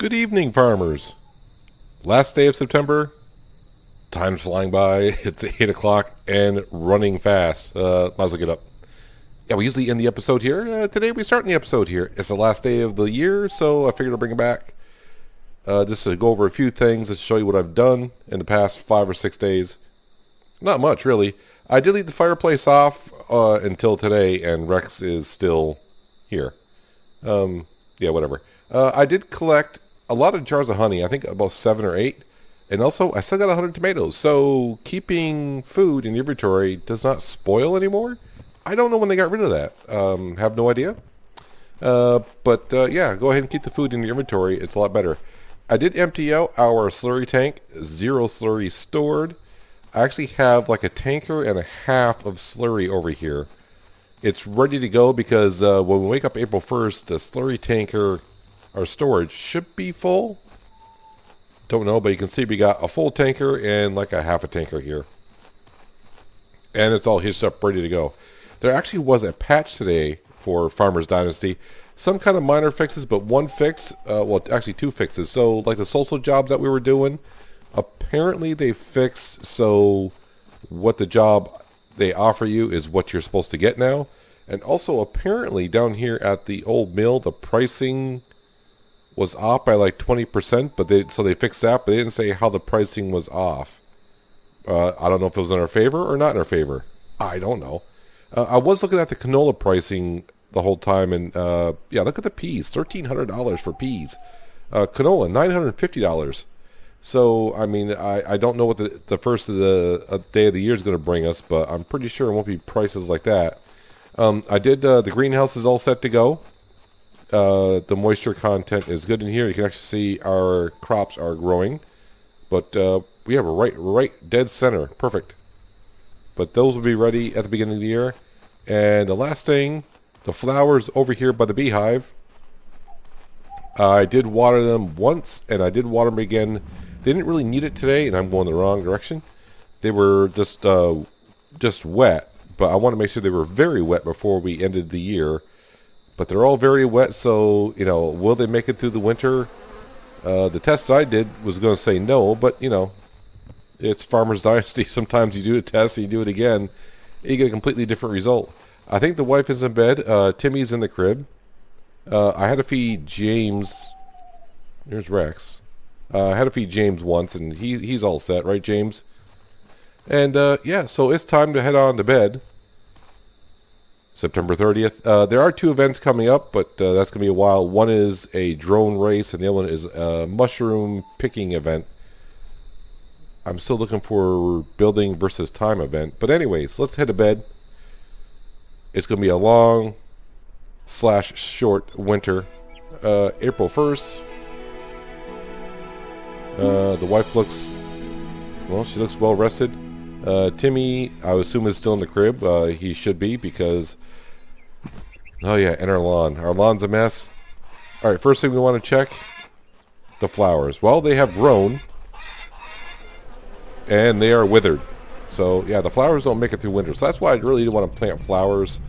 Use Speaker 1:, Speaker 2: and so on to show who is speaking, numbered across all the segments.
Speaker 1: Good evening, farmers. Last day of September. Time's flying by. It's 8 o'clock and running fast. Might as well get up. Yeah, we usually end the episode here. Today we start in the episode here. It's the last day of the year, so I figured I'll bring it back. Just to go over a few things and show you what I've done in the past 5 or 6 days. Not much, really. I did leave the fireplace off until today, and Rex is still here. Yeah, whatever. I did collect a lot of jars of honey. I think about 7 or 8. And also, I still got 100 tomatoes. So, keeping food in inventory does not spoil anymore. I don't know when they got rid of that. Have no idea. Yeah, go ahead and keep the food in your inventory. It's a lot better. I did empty out our slurry tank. 0 slurry stored. I actually have like a tanker and a half of slurry over here. It's ready to go because when we wake up April 1st, the slurry tanker, our storage, should be full. Don't know, but you can see we got a full tanker and like a half a tanker here. And it's all hitched up, ready to go. There actually was a patch today for Farmers Dynasty. Some kind of minor fixes, but one fix, well, actually 2 fixes. So, like the social jobs that we were doing, apparently they fixed so what the job they offer you is what you're supposed to get now. And also, apparently, down here at the old mill, the pricing was off by like 20%, but they fixed that, but they didn't say how the pricing was off. I don't know if it was in our favor or not in our favor. I don't know. I was looking at the canola pricing the whole time, and yeah, look at the peas, $1,300 for peas. Canola, $950. So, I mean, I don't know what the first of the day of the year is going to bring us, but I'm pretty sure it won't be prices like that. I did, the greenhouse is all set to go. The moisture content is good in here. You can actually see our crops are growing. But we have a right dead center. Perfect. But those will be ready at the beginning of the year. And the last thing, the flowers over here by the beehive. I did water them once, and I did water them again. They didn't really need it today, and I'm going the wrong direction. They were just wet, but I want to make sure they were very wet before we ended the year. But they're all very wet, so, you know, will they make it through the winter? The test I did was going to say no, but, you know, it's Farmer's Dynasty. Sometimes you do a test and you do it again, and you get a completely different result. I think the wife is in bed. Timmy's in the crib. I had to feed James. There's Rex. I had to feed James once, and he's all set, right, James? And, yeah, so it's time to head on to bed. September 30th. There are 2 events coming up, but that's going to be a while. One is a drone race, and the other one is a mushroom picking event. I'm still looking for building versus time event. But anyways, let's head to bed. It's going to be a long / short winter. April 1st. The wife looks, well, she looks well rested. Timmy, I would assume, is still in the crib. He should be because, oh yeah, and our lawn. Our lawn's a mess. All right, first thing we want to check, the flowers. Well, they have grown, and they are withered. So, yeah, the flowers don't make it through winter. So that's why I really didn't want to plant flowers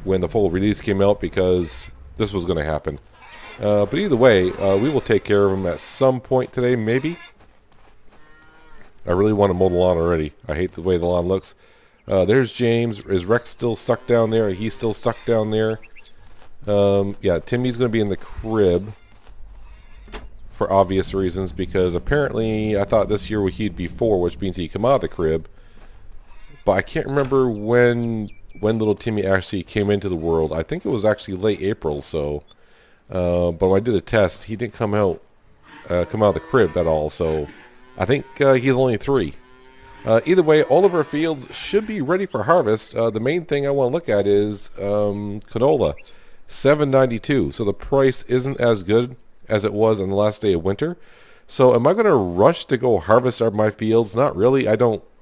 Speaker 1: when the full release came out, because this was going to happen. But either way, we will take care of them at some point today, maybe. I really want to mow the lawn already. I hate the way the lawn looks. There's James. Is Rex still stuck down there? He's still stuck down there. Yeah, Timmy's going to be in the crib for obvious reasons, because apparently I thought this year he'd be 4, which means he'd come out of the crib. But I can't remember when little Timmy actually came into the world. I think it was actually late April, so. But when I did a test, he didn't come out of the crib at all, so I think he's only 3. Either way, all of our fields should be ready for harvest. The main thing I want to look at is canola, $7.92. So the price isn't as good as it was on the last day of winter. So am I going to rush to go harvest my fields? Not really. I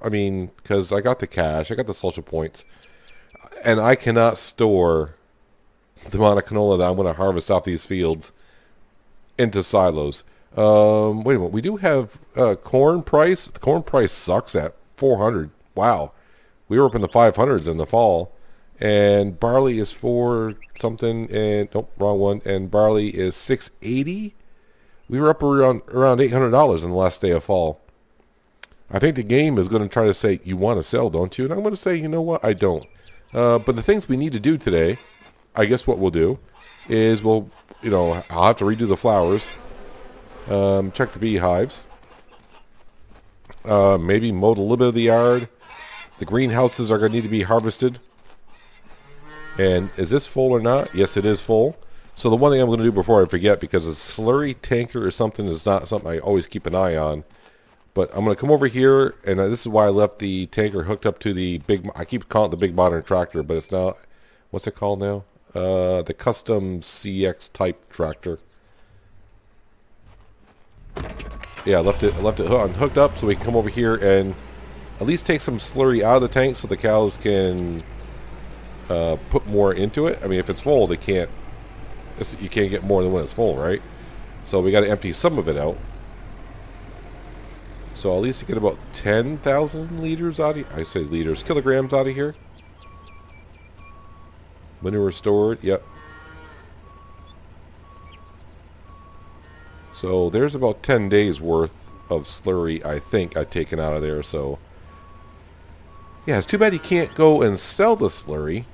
Speaker 1: mean, because I got the cash, I got the social points, and I cannot store the amount of canola that I'm going to harvest off these fields into silos. Wait a minute. We do have corn price. The corn price sucks at $400. Wow. We were up in the 500s in the fall. And barley is 4 something. And nope, wrong one. And barley is $6.80. We were up around $800 in the last day of fall. I think the game is going to try to say, you want to sell, don't you? And I'm going to say, you know what? I don't. But the things we need to do today, I guess what we'll do is I'll have to redo the flowers, check the beehives, maybe mow a little bit of the yard. The greenhouses are going to need to be harvested. And is this full or not? Yes, it is full. So the one thing I'm going to do before I forget, because a slurry tanker or something is not something I always keep an eye on. But I'm going to come over here, and this is why I left the tanker hooked up to the big, I keep calling it the big modern tractor, but it's not, what's it called now? The custom CX type tractor. Yeah, I left it hooked up so we can come over here and at least take some slurry out of the tank so the cows can put more into it. I mean, if it's full, you can't get more than when it's full, right? So we got to empty some of it out. So at least get about 10,000 liters out of, I say liters, kilograms out of here. Manure stored, yep. So there's about 10 days worth of slurry, I think, I've taken out of there. So yeah, it's too bad you can't go and sell the slurry,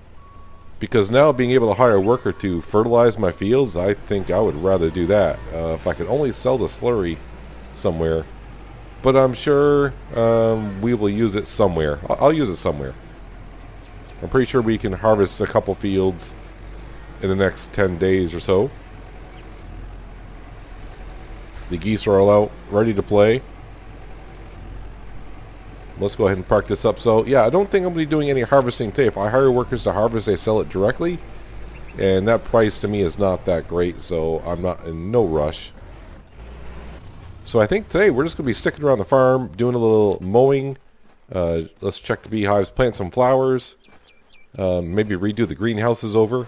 Speaker 1: because now being able to hire a worker to fertilize my fields, I think I would rather do that. If I could only sell the slurry somewhere. But I'm sure we will use it somewhere. I'll use it somewhere. I'm pretty sure we can harvest a couple fields in the next 10 days or so. The geese are all out, ready to play. Let's go ahead and park this up. So, yeah, I don't think I'm going to be doing any harvesting today. If I hire workers to harvest, they sell it directly. And that price to me is not that great, so I'm not in no rush. So I think today we're just going to be sticking around the farm, doing a little mowing. Let's check the beehives, plant some flowers. Maybe redo the greenhouses over.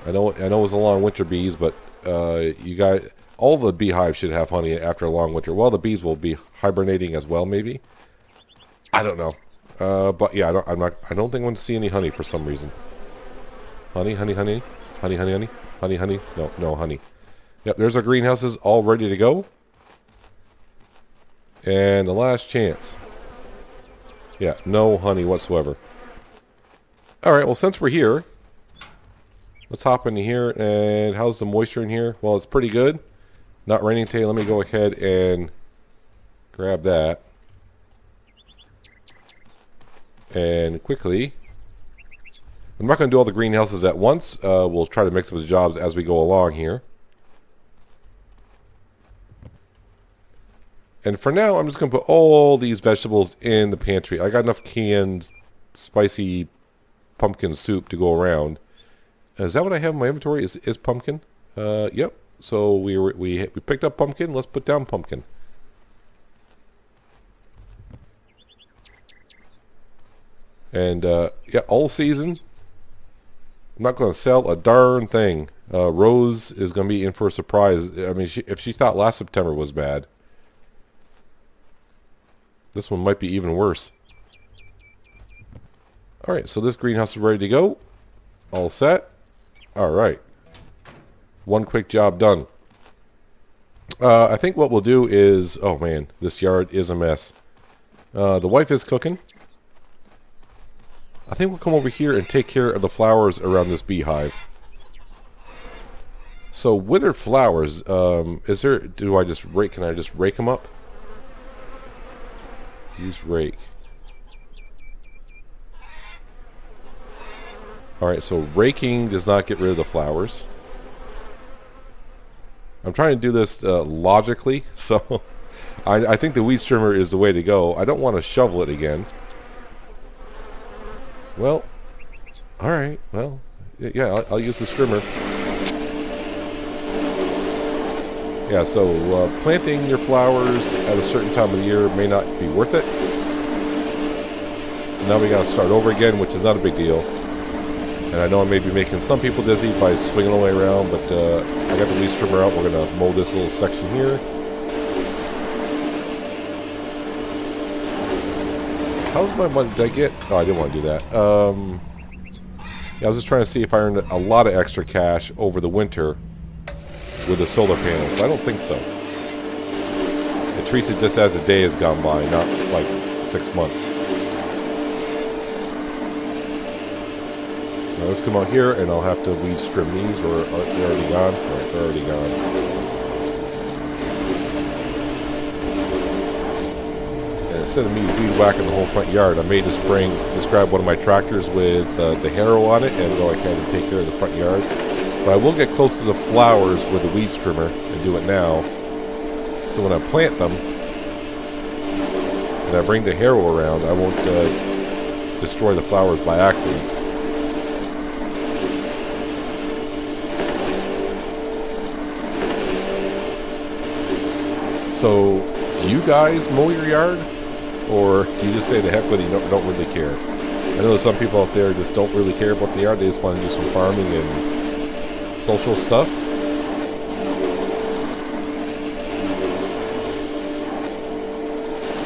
Speaker 1: I know it was a long winter, bees, but you guys, all the beehives should have honey after a long winter. Well, the bees will be hibernating as well, maybe. I don't know. But yeah, I don't think I'm going to see any honey for some reason. Honey. No honey. Yep, there's our greenhouses all ready to go. And the last chance. Yeah, no honey whatsoever. Alright, well, since we're here, let's hop into here. And how's the moisture in here? Well, it's pretty good. Not raining today. Let me go ahead and grab that. And quickly, I'm not going to do all the greenhouses at once. We'll try to mix up the jobs as we go along here. And for now, I'm just going to put all these vegetables in the pantry. I got enough canned spicy pumpkin soup to go around. Is that what I have in my inventory? Is pumpkin? Yep. So we picked up pumpkin. Let's put down pumpkin. And yeah, all season. I'm not going to sell a darn thing. Rose is going to be in for a surprise. I mean, if she thought last September was bad, this one might be even worse. Alright, so this greenhouse is ready to go. All set. Alright. One quick job done. I think what we'll do is... Oh man, this yard is a mess. The wife is cooking. I think we'll come over here and take care of the flowers around this beehive. So withered flowers, can I just rake them up? Use rake. Alright, so raking does not get rid of the flowers. I'm trying to do this logically, so I think the weed trimmer is the way to go. I don't want to shovel it again. Well, alright, well, yeah, I'll use the trimmer. Yeah, so planting your flowers at a certain time of the year may not be worth it. So now we got to start over again, which is not a big deal. And I know I may be making some people dizzy by swinging all the way around, but I got the leaf trimmer out. We're going to mow this little section here. How's my money? Did I get... Oh, I didn't want to do that. Yeah, I was just trying to see if I earned a lot of extra cash over the winter with the solar panels, but I don't think so. It treats it just as the day has gone by, not like 6 months. Now let's come out here, and I'll have to weed trim these, or they're already gone. Right, they're already gone. And instead of me weed whacking the whole front yard, I may just grab one of my tractors with the harrow on it and go ahead and take care of the front yard. But I will get close to the flowers with the weed trimmer and do it now. So when I plant them and I bring the harrow around, I won't destroy the flowers by accident. So, do you guys mow your yard? Or do you just say the heck with it, you don't really care? I know some people out there just don't really care about the yard. They just want to do some farming and social stuff.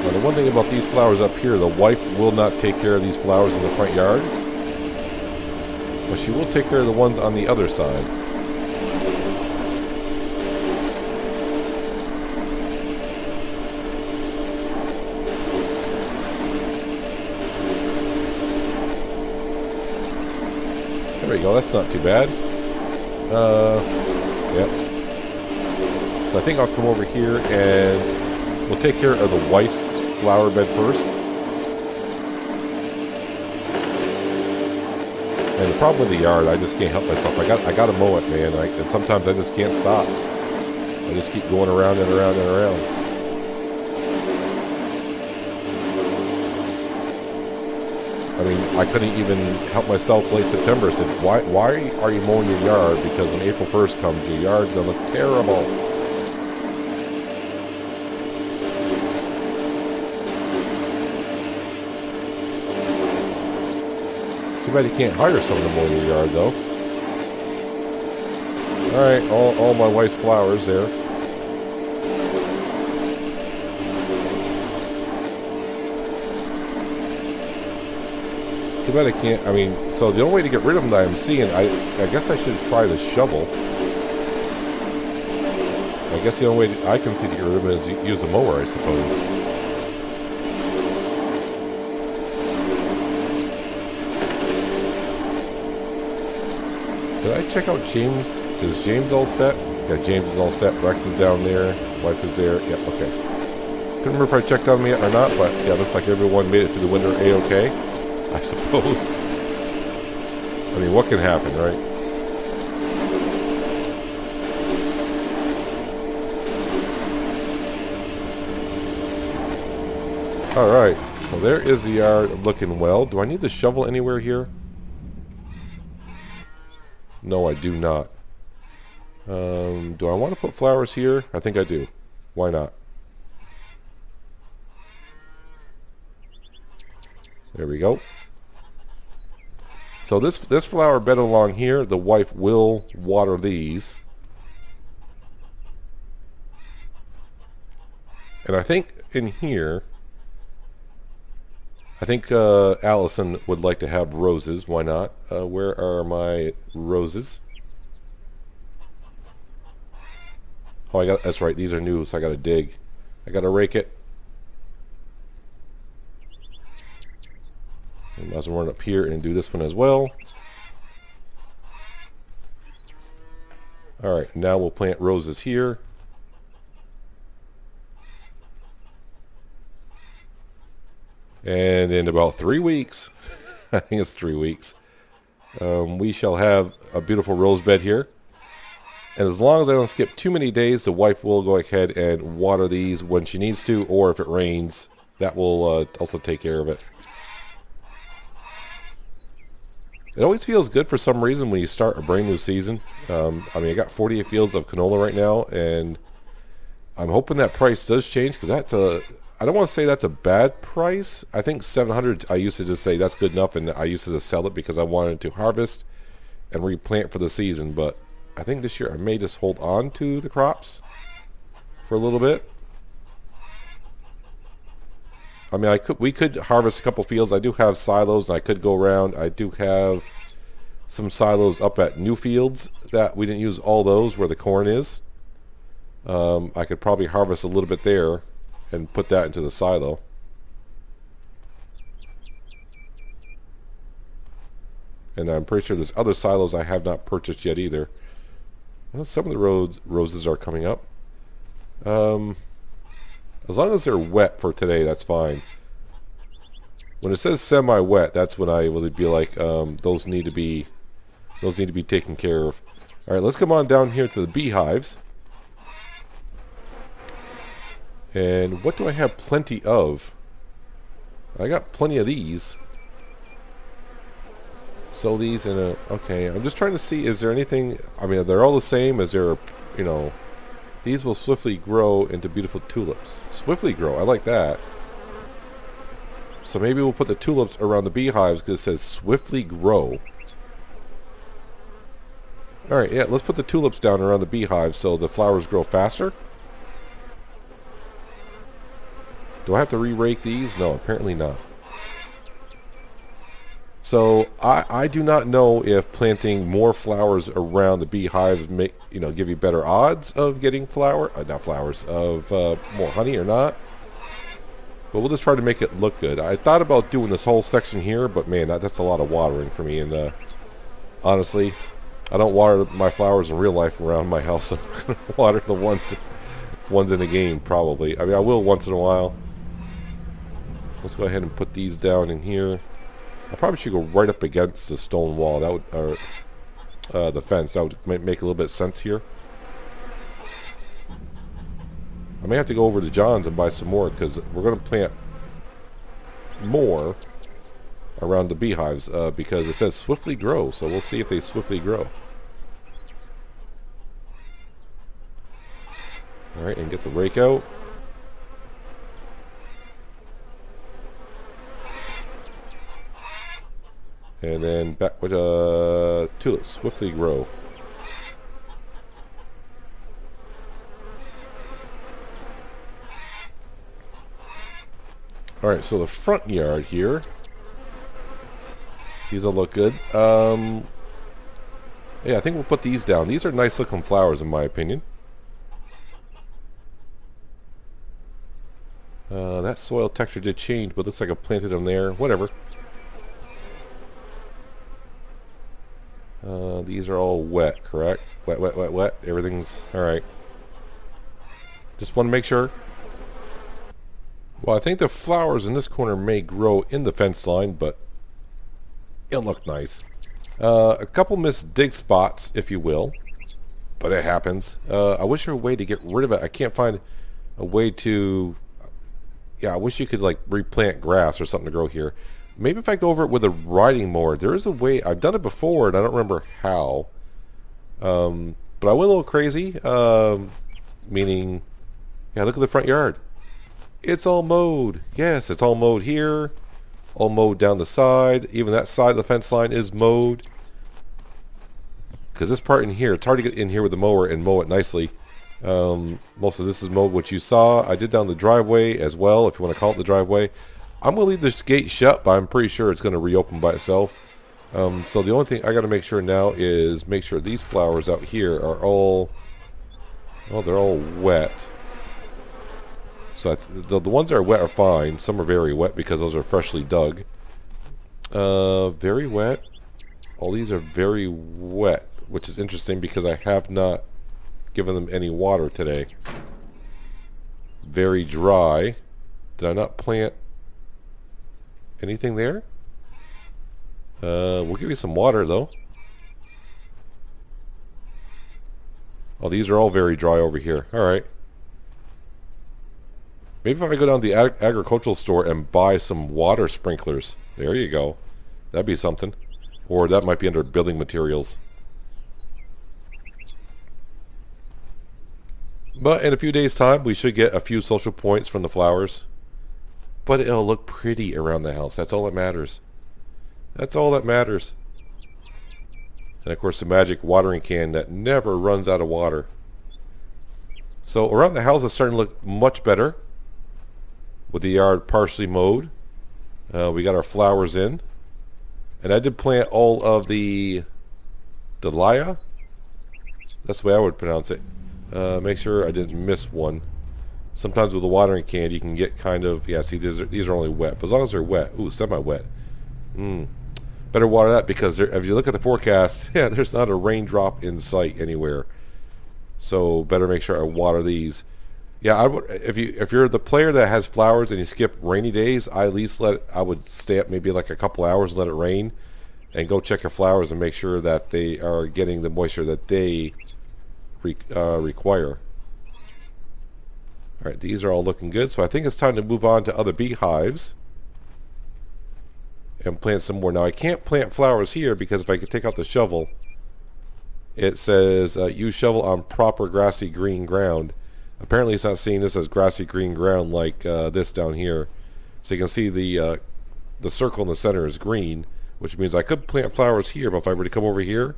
Speaker 1: Now, the one thing about these flowers up here, the wife will not take care of these flowers in the front yard. But she will take care of the ones on the other side. There we go, that's not too bad. Yep. So I think I'll come over here and we'll take care of the wife's flower bed first. And the problem with the yard, I just can't help myself. I gotta mow it, man. And sometimes I just can't stop. I just keep going around and around and around. I mean, I couldn't even help myself late September. I said, why are you mowing your yard? Because when April 1st comes, your yard's going to look terrible. Too bad you can't hire someone to mow your yard, though. Alright, all my wife's flowers there. Too bad I can't, I mean, so the only way to get rid of them that I'm seeing, I guess I should try the shovel. I guess the only way I can see to get rid of them is use a mower, I suppose. Did I check out James? Is James all set? Yeah, James is all set. Rex is down there. Wife is there. Yep, okay. Couldn't remember if I checked on them yet or not, but yeah, looks like everyone made it through the winter A-okay. I suppose. I mean, what can happen, right? Alright, so there is the yard looking well. Do I need the shovel anywhere here? No, I do not. Do I want to put flowers here? I think I do. Why not? There we go. So this flower bed along here, the wife will water these. And I think in here, I think Allison would like to have roses. Why not? Where are my roses? Oh, that's right. These are new, so I got to dig. I got to rake it. I might as well run up here and do this one as well. Alright, now we'll plant roses here. And in about 3 weeks, I think it's 3 weeks, we shall have a beautiful rose bed here. And as long as I don't skip too many days, the wife will go ahead and water these when she needs to, or if it rains, that will also take care of it. It always feels good for some reason when you start a brand new season. I mean, I got 48 fields of canola right now, and I'm hoping that price does change, because that's I don't want to say that's a bad price. I think 700, I used to just say that's good enough, and I used to just sell it because I wanted to harvest and replant for the season. But I think this year I may just hold on to the crops for a little bit. I mean, we could harvest a couple fields. I do have silos, and I could go around. I do have some silos up at New Fields that we didn't use all those where the corn is. I could probably harvest a little bit there and put that into the silo. And I'm pretty sure there's other silos I have not purchased yet either. Well, some of the roses are coming up. As long as they're wet for today, that's fine. When it says semi-wet, that's when I would be like, those need to be taken care of. All right, let's come on down here to the beehives. And what do I have plenty of? I got plenty of these. So these in a... Okay, I'm just trying to see, is there anything... I mean, they're all the same. Is there, you know... These will swiftly grow into beautiful tulips. Swiftly grow, I like that. So maybe we'll put the tulips around the beehives because it says swiftly grow. Alright, yeah, let's put the tulips down around the beehives so the flowers grow faster. Do I have to re-rake these? No, apparently not. So I do not know if planting more flowers around the beehives give you better odds of getting more honey or not. But we'll just try to make it look good. I thought about doing this whole section here, but man, that's a lot of watering for me. And honestly, I don't water my flowers in real life around my house. I'm going to water the ones in the game probably. I mean, I will once in a while. Let's go ahead and put these down in here. I probably should go right up against the stone wall. That would, or the fence. That would make a little bit of sense here. I may have to go over to John's and buy some more because we're going to plant more around the beehives because it says swiftly grow. So we'll see if they swiftly grow. All right, and get the rake out. And then back with tulips, swiftly grow. Alright, so the front yard here. These will look good. Yeah, I think we'll put these down. These are nice looking flowers in my opinion. That soil texture did change, but looks like I planted them there. Whatever. These are all wet, correct? Wet, wet, wet, wet. Everything's alright. Just want to make sure. Well, I think the flowers in this corner may grow in the fence line, but it'll look nice. A couple missed dig spots, if you will. But it happens. I wish there was a way to get rid of it. I can't find a way to... Yeah, I wish you could like replant grass or something to grow here. Maybe if I go over it with a riding mower, there is a way. I've done it before, and I don't remember how. But I went a little crazy. Meaning, yeah, look at the front yard. It's all mowed. Yes, it's all mowed here. All mowed down the side. Even that side of the fence line is mowed. Because this part in here, it's hard to get in here with the mower and mow it nicely. Most of this is mowed, what you saw. I did down the driveway as well, if you want to call it the driveway. I'm going to leave this gate shut, but I'm pretty sure it's going to reopen by itself. So the only thing I got to make sure now is make sure these flowers out here are all... Well, they're all wet. So the ones that are wet are fine. Some are very wet because those are freshly dug. Very wet. All these are very wet, which is interesting because I have not given them any water today. Very dry. Did I not plant anything there? We'll give you some water though. Oh, these are all very dry over here. Alright. Maybe if I go down to the agricultural store and buy some water sprinklers. There you go. That'd be something. Or that might be under building materials. But in a few days' time, we should get a few social points from the flowers. But it'll look pretty around the house. That's all that matters. That's all that matters. And of course the magic watering can that never runs out of water. So around the house it's starting to look much better. With the yard partially mowed. We got our flowers in. And I did plant all of the Delia. That's the way I would pronounce it. Make sure I didn't miss one. Sometimes with the watering can, you can get kind of... Yeah, see, these are only wet. But as long as they're wet... Ooh, semi-wet. Better water that because if you look at the forecast, yeah, there's not a raindrop in sight anywhere. So better make sure I water these. Yeah, I would, if you're the player that has flowers and you skip rainy days, I would stay up maybe like a couple hours and let it rain, and go check your flowers and make sure that they are getting the moisture that they require. All right, these are all looking good, so I think it's time to move on to other beehives and plant some more. Now I can't plant flowers here because if I could take out the shovel, it says use shovel on proper grassy green ground. Apparently it's not seeing this as grassy green ground like this down here. So you can see the circle in the center is green, which means I could plant flowers here, but if I were to come over here,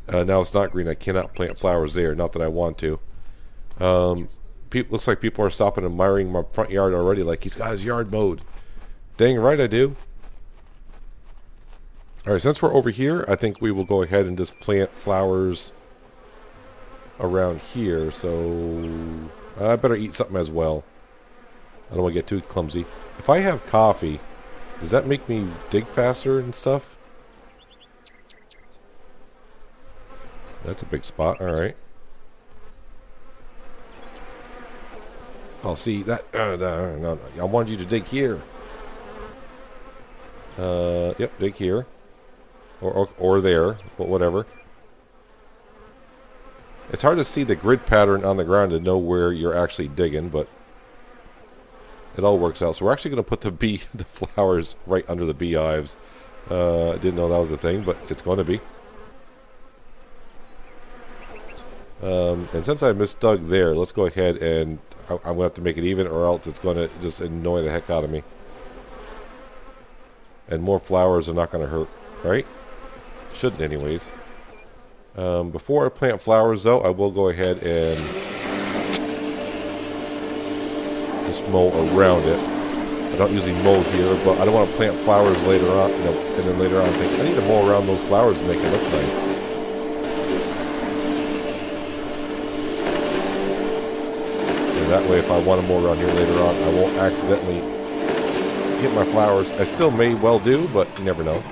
Speaker 1: now it's not green. I cannot plant flowers there, not that I want to. Looks like people are stopping and admiring my front yard already, like he's got his yard mowed. Dang right I do. Alright, since we're over here, I think we will go ahead and just plant flowers around here, so I better eat something as well. I don't want to get too clumsy. If I have coffee, does that make me dig faster and stuff? That's a big spot, alright. I'll see that. No, I wanted you to dig here. Yep, dig here. Or there, but whatever. It's hard to see the grid pattern on the ground to know where you're actually digging, but it all works out. So we're actually going to put the flowers right under the beehives. I didn't know that was a thing, but it's going to be. And since I misdug there, let's go ahead and I'm going to have to make it even, or else it's going to just annoy the heck out of me. And more flowers are not going to hurt, right? Shouldn't anyways. Before I plant flowers though, I will go ahead and just mow around it. I don't usually mow here, but I don't want to plant flowers later on, and then later on think, I need to mow around those flowers and make it look nice. And that way if I want to mow around here later on, I won't accidentally hit my flowers. I still may well do, but you never know.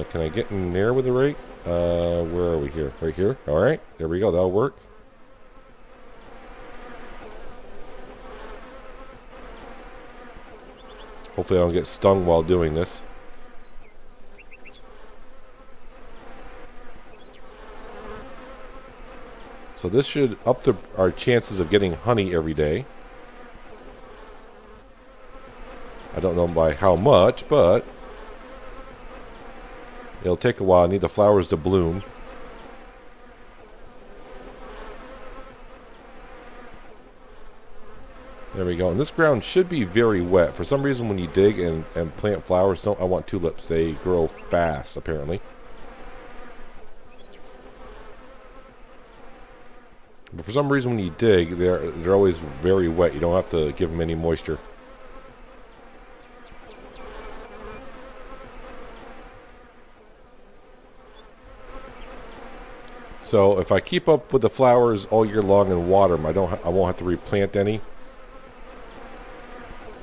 Speaker 1: Can I get in there with the rake? Where are we here? Right here? Alright, there we go. That'll work. Hopefully I don't get stung while doing this. So this should up our chances of getting honey every day. I don't know by how much, but it'll take a while. I need the flowers to bloom. There we go. And this ground should be very wet. For some reason when you dig and plant flowers, I want tulips. They grow fast, apparently. But for some reason when you dig, they're always very wet. You don't have to give them any moisture. So if I keep up with the flowers all year long and water them, I won't have to replant any.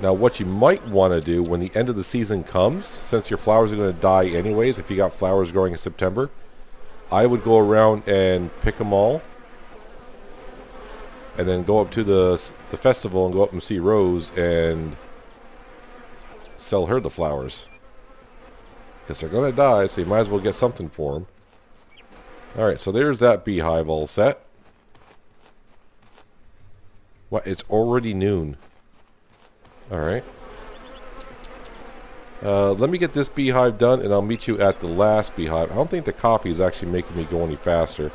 Speaker 1: Now what you might want to do when the end of the season comes, since your flowers are going to die anyways, if you got flowers growing in September, I would go around and pick them all. And then go up to the festival and go up and see Rose and sell her the flowers. Because they're going to die, so you might as well get something for them. Alright, so there's that beehive all set. What? It's already noon. Alright. Let me get this beehive done and I'll meet you at the last beehive. I don't think the coffee is actually making me go any faster.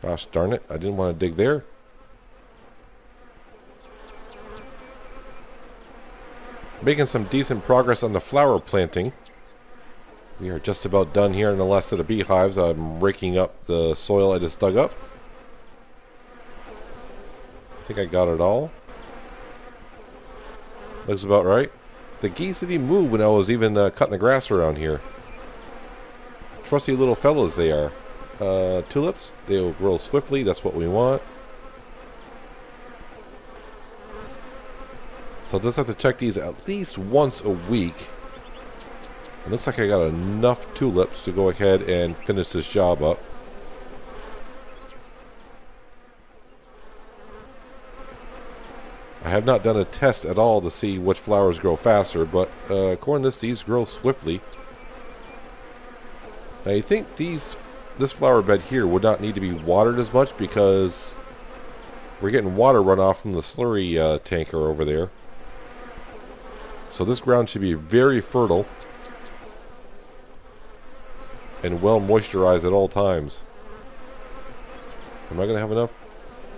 Speaker 1: Gosh darn it, I didn't want to dig there. Making some decent progress on the flower planting. We are just about done here in the last of the beehives. I'm raking up the soil I just dug up. I think I got it all. Looks about right. the geese didn't even move when I was even cutting the grass around here. Trusty little fellas they are. Tulips, they'll grow swiftly. That's what we want. So I'll just have to check these at least once a week. It looks like I got enough tulips to go ahead and finish this job up. I have not done a test at all to see which flowers grow faster, but according to this, these grow swiftly. Now you think this flower bed here would not need to be watered as much because we're getting water runoff from the slurry tanker over there. So this ground should be very fertile and well moisturized at all times. Am I going to have enough?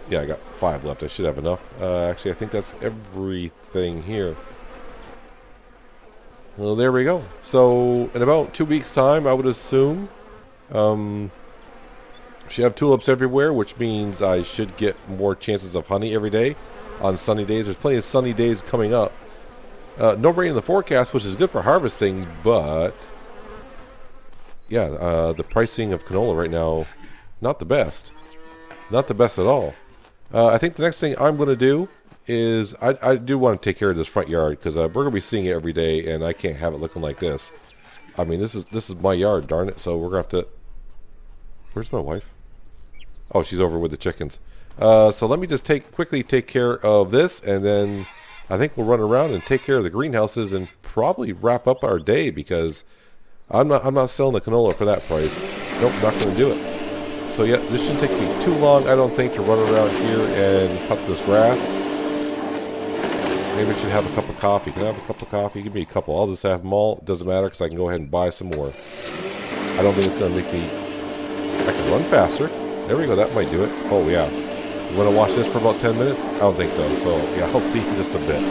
Speaker 1: Yeah, I got 5 left. I should have enough. Actually, I think that's everything here. Well, there we go. So, in about 2 weeks' time, I would assume, should have tulips everywhere, which means I should get more chances of honey every day on sunny days. There's plenty of sunny days coming up. No rain in the forecast, which is good for harvesting, but yeah, the pricing of canola right now, not the best. Not the best at all. I think the next thing I'm going to do is I do want to take care of this front yard because we're going to be seeing it every day, and I can't have it looking like this. I mean, this is my yard, darn it. So we're going to have to. Where's my wife? Oh, she's over with the chickens. So let me just quickly take care of this, and then I think we'll run around and take care of the greenhouses and probably wrap up our day because I'm not selling the canola for that price. Nope, not going to do it. So yeah, this shouldn't take me too long, I don't think, to run around here and cut this grass. Maybe I should have a cup of coffee. Can I have a cup of coffee? Give me a couple. I'll just have them all. It doesn't matter because I can go ahead and buy some more. I don't think it's going to make me... I can run faster. There we go. That might do it. Oh, yeah. You want to watch this for about 10 minutes? I don't think so. So, yeah, I'll see you in just a bit.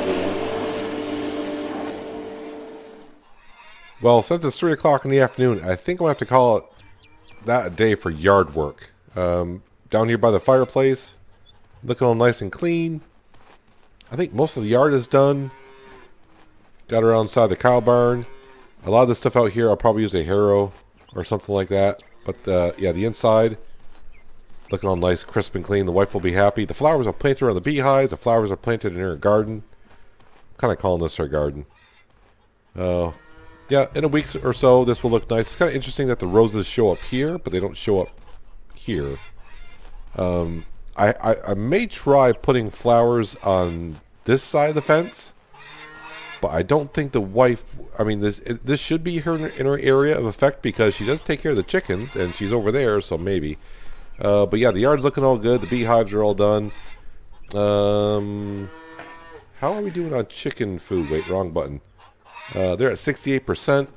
Speaker 1: Well, since it's 3 o'clock in the afternoon, I think I'm going to have to call it that a day for yard work. Down here by the fireplace, looking all nice and clean. I think most of the yard is done. Got around inside the cow barn. A lot of the stuff out here, I'll probably use a harrow or something like that. But yeah, the inside, looking all nice, crisp and clean. The wife will be happy. The flowers are planted around the beehives. The flowers are planted in her garden. I'm kind of calling this her garden. Yeah, in a week or so, this will look nice. It's kind of interesting that the roses show up here, but they don't show up here. I may try putting flowers on this side of the fence, but I don't think the wife... I mean, this should be in her area of effect because she does take care of the chickens, and she's over there, so maybe. But yeah, the yard's looking all good. The beehives are all done. How are we doing on chicken food? Wait, wrong button. They're at 68%.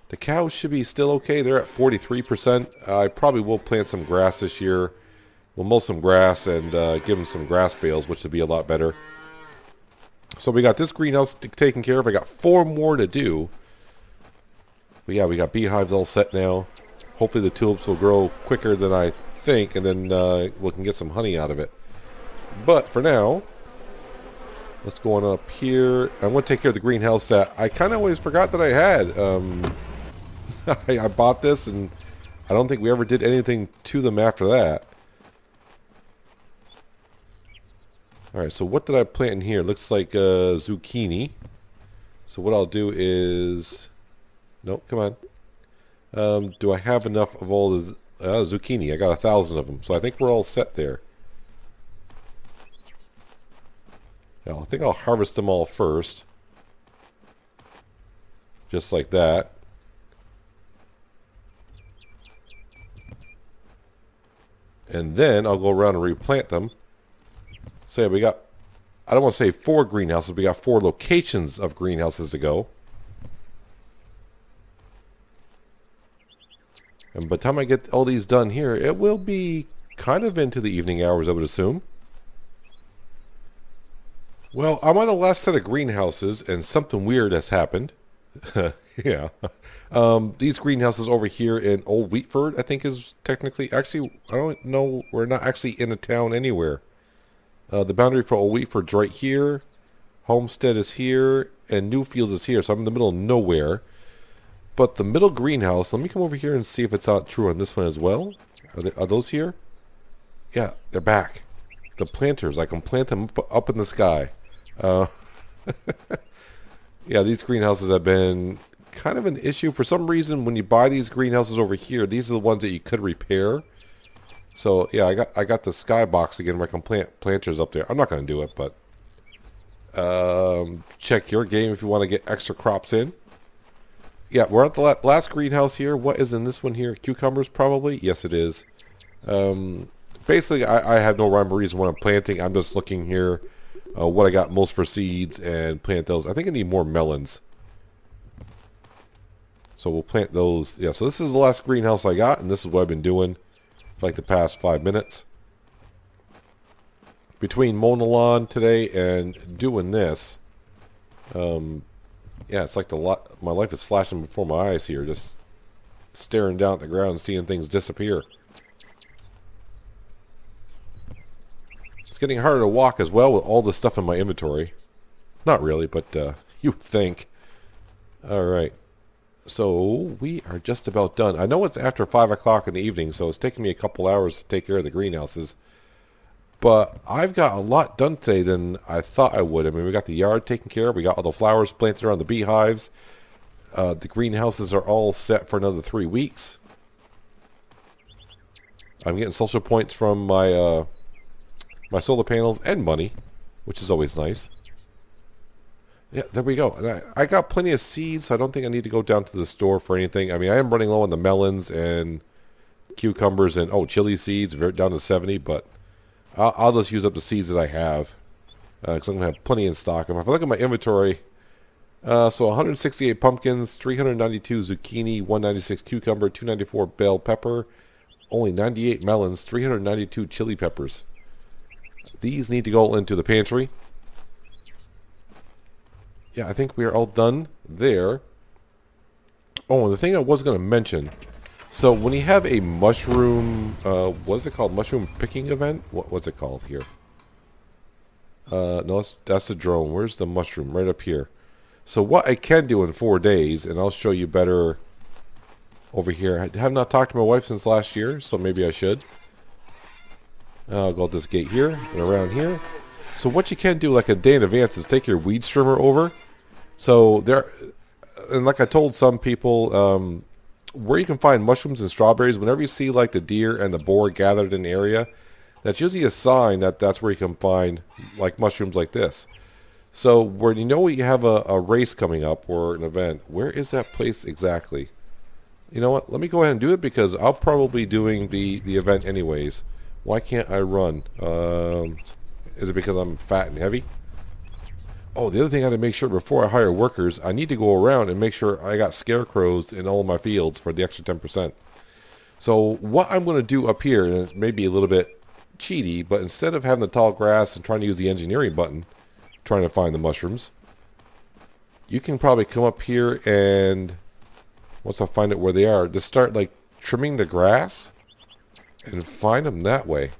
Speaker 1: The cows should be still okay. They're at 43%. I probably will plant some grass this year. We'll mow some grass and give them some grass bales, which would be a lot better. So we got this greenhouse taken care of. I got 4 more to do. But yeah, we got beehives all set now. Hopefully the tulips will grow quicker than I think, and then we can get some honey out of it. But for now... Let's go on up here. I want to take care of the greenhouse that I kind of always forgot that I had. I bought this, and I don't think we ever did anything to them after that. Alright, so what did I plant in here? Looks like zucchini. So what I'll do is... Nope, come on. Do I have enough of all the zucchini? I got 1,000 of them. So I think we're all set there. Now, I think I'll harvest them all first. Just like that. And then I'll go around and replant them. So yeah, we got, I don't want to say 4 greenhouses, we got 4 locations of greenhouses to go. And by the time I get all these done here, it will be kind of into the evening hours, I would assume. Well, I'm on the last set of greenhouses, and something weird has happened. Yeah. These greenhouses over here in Old Wheatford, I think is technically... Actually, I don't know. We're not actually in a town anywhere. The boundary for Old Wheatford's right here. Homestead is here. and new fields is here, so I'm in the middle of nowhere. But the middle greenhouse, let me come over here and see if it's not true on this one as well. Are those here? Yeah, they're back. The planters, I can plant them up in the sky. Yeah, these greenhouses have been kind of an issue. For some reason, when you buy these greenhouses over here, these are the ones that you could repair. So, yeah, I got the skybox again where I can plant planters up there. I'm not going to do it, but check your game if you want to get extra crops in. Yeah, we're at the last greenhouse here. What is in this one here? Cucumbers, probably? Yes, it is. Basically, I have no rhyme or reason when I'm planting. I'm just looking here what I got most for seeds and plant those. I think I need more melons. So we'll plant those. Yeah, so this is the last greenhouse I got, and this is what I've been doing for like the past 5 minutes. Between mowing the lawn today and doing this, yeah, it's like my life is flashing before my eyes here, just staring down at the ground and seeing things disappear. It's getting harder to walk as well with all the stuff in my inventory. Not really, but you would think. Alright, so we are just about done. I know it's after 5 o'clock in the evening, so it's taking me a couple hours to take care of the greenhouses. But I've got a lot done today than I thought I would. I mean, we got the yard taken care of. We got all the flowers planted around the beehives. The greenhouses are all set for another 3 weeks. I'm getting social points from my my solar panels and money, which is always nice. Yeah, there we go. And I got plenty of seeds, so I don't think I need to go down to the store for anything. I mean, I am running low on the melons and cucumbers and, chili seeds, down to 70, but I'll just use up the seeds that I have because I'm going to have plenty in stock. If I look at my inventory, so 168 pumpkins, 392 zucchini, 196 cucumber, 294 bell pepper, only 98 melons, 392 chili peppers. These need to go into the pantry. Yeah, I think we are all done there. Oh, and the thing I was going to mention... So when you have a mushroom, what is it called? Mushroom picking event? What's it called here? No, that's the drone. Where's the mushroom? Right up here. So what I can do in 4 days, and I'll show you better over here. I have not talked to my wife since last year, so maybe I should. I'll go out this gate here and around here. So what you can do like a day in advance is take your weed strimmer over. So there, and like I told some people, where you can find mushrooms and strawberries, whenever you see like the deer and the boar gathered in the area, that's usually a sign that that's where you can find like mushrooms like this. So when you know you have a race coming up or an event, where is that place exactly? You know what? Let me go ahead and do it because I'll probably be doing the event anyways. Why can't I run? Is it because I'm fat and heavy? Oh, the other thing I had to make sure before I hire workers, I need to go around and make sure I got scarecrows in all of my fields for the extra 10%. So what I'm going to do up here, and it may be a little bit cheaty, but instead of having the tall grass and trying to use the engineering button, trying to find the mushrooms, you can probably come up here and, once I find it where they are, just start like trimming the grass and find them that way.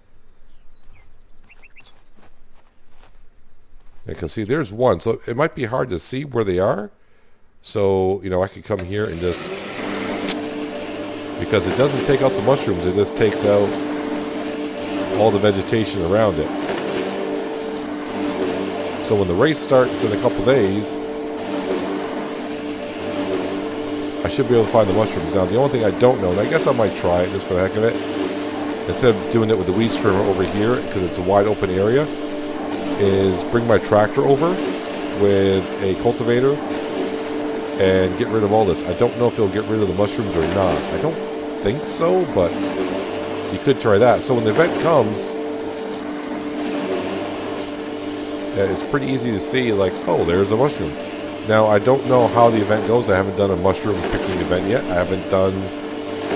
Speaker 1: Because see, there's one, so it might be hard to see where they are. So, you know, I could come here and just, because it doesn't take out the mushrooms, it just takes out all the vegetation around it. So when the race starts in a couple days, I should be able to find the mushrooms. Now, the only thing I don't know, and I guess I might try it just for the heck of it, instead of doing it with the weed strimmer over here, because it's a wide open area, is bring my tractor over with a cultivator and get rid of all this. I don't know if it'll get rid of the mushrooms or not. I don't think so, but you could try that. So when the event comes, it's pretty easy to see, like, oh, there's a mushroom. Now, I don't know how the event goes. I haven't done a mushroom picking event yet. I haven't done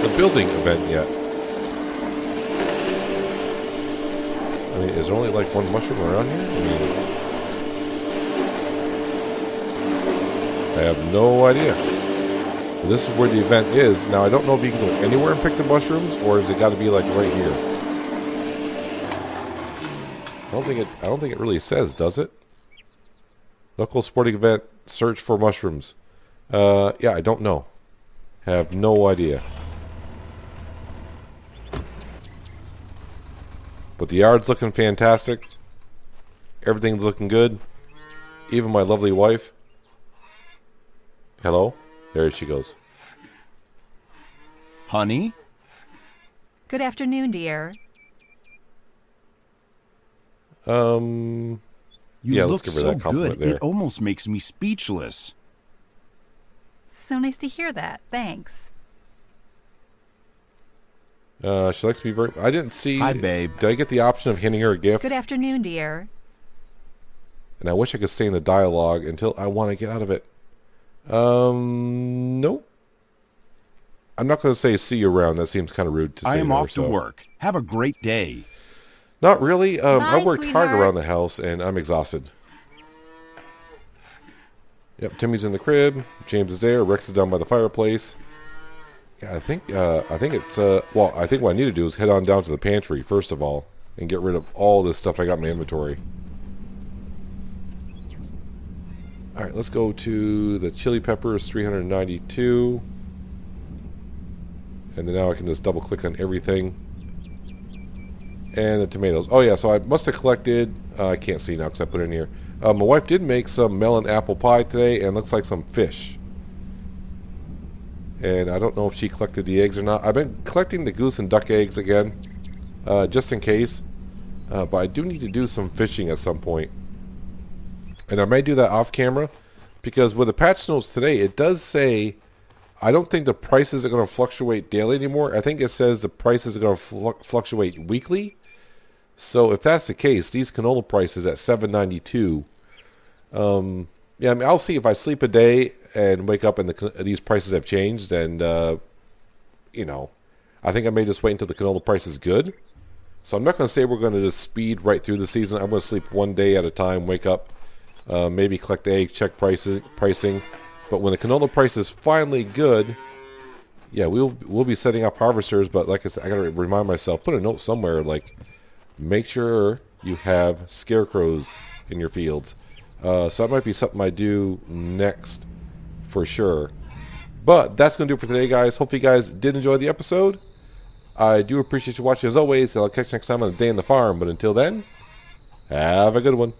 Speaker 1: the building event yet. I mean, is there only like one mushroom around here? I mean, I have no idea. But this is where the event is. Now, I don't know if you can go anywhere and pick the mushrooms, or has it got to be like right here? I don't think it really says, does it? Local sporting event Search for mushrooms. Yeah, I don't know. Have no idea. But the yard's looking fantastic. Everything's looking good. Even my lovely wife. Hello? There she goes.
Speaker 2: Honey?
Speaker 3: Good afternoon, dear.
Speaker 2: You
Speaker 1: Yeah, let's
Speaker 2: look
Speaker 1: give her
Speaker 2: so
Speaker 1: that compliment
Speaker 2: good.
Speaker 1: there.
Speaker 2: It almost makes me speechless.
Speaker 3: So nice to hear that. Thanks.
Speaker 1: She likes me very... I didn't see...
Speaker 2: Hi, babe.
Speaker 1: Did I get the option of handing her a gift?
Speaker 3: Good afternoon, dear.
Speaker 1: And I wish I could stay in the dialogue until I want to get out of it. Nope. I'm not going to say see you around. That seems kind of rude to say.
Speaker 2: I am
Speaker 1: there,
Speaker 2: off to
Speaker 1: so.
Speaker 2: work. Have a great day.
Speaker 1: Not really. I
Speaker 3: Bye,
Speaker 1: worked hard
Speaker 3: sweetheart.
Speaker 1: around the house, and I'm exhausted. Yep, Timmy's in the crib. James is there. Rex is down by the fireplace. Yeah, I think it's well, I think what I need to do is head on down to the pantry first of all and get rid of all this stuff I got in my inventory. All right, let's go to the chili peppers, 392. And then now I can just double click on everything. And the tomatoes. Oh yeah, so I must have collected, I can't see now because I put it in here. My wife did make some melon apple pie today and looks like some fish. And I don't know if she collected the eggs or not. I've been collecting the goose and duck eggs again, just in case. But I do need to do some fishing at some point. And I may do that off camera because with the patch notes today, it does say, I don't think the prices are going to fluctuate daily anymore. I think it says the prices are going to fluctuate weekly. So if that's the case, these canola prices at $7.92. Yeah, I mean, I'll see if I sleep a day and wake up and these prices have changed. And you know, I think I may just wait until the canola price is good. So I'm not going to say we're going to just speed right through the season. I'm going to sleep one day at a time, wake up, maybe collect eggs, check pricing. But when the canola price is finally good, yeah, we'll be setting up harvesters. But like I said, I got to remind myself, put a note somewhere, like make sure you have scarecrows in your fields. So that might be something I do next for sure. But that's going to do it for today, guys. Hopefully you guys did enjoy the episode. I do appreciate you watching as always. I'll catch you next time on The Day in the Farm. But until then, have a good one.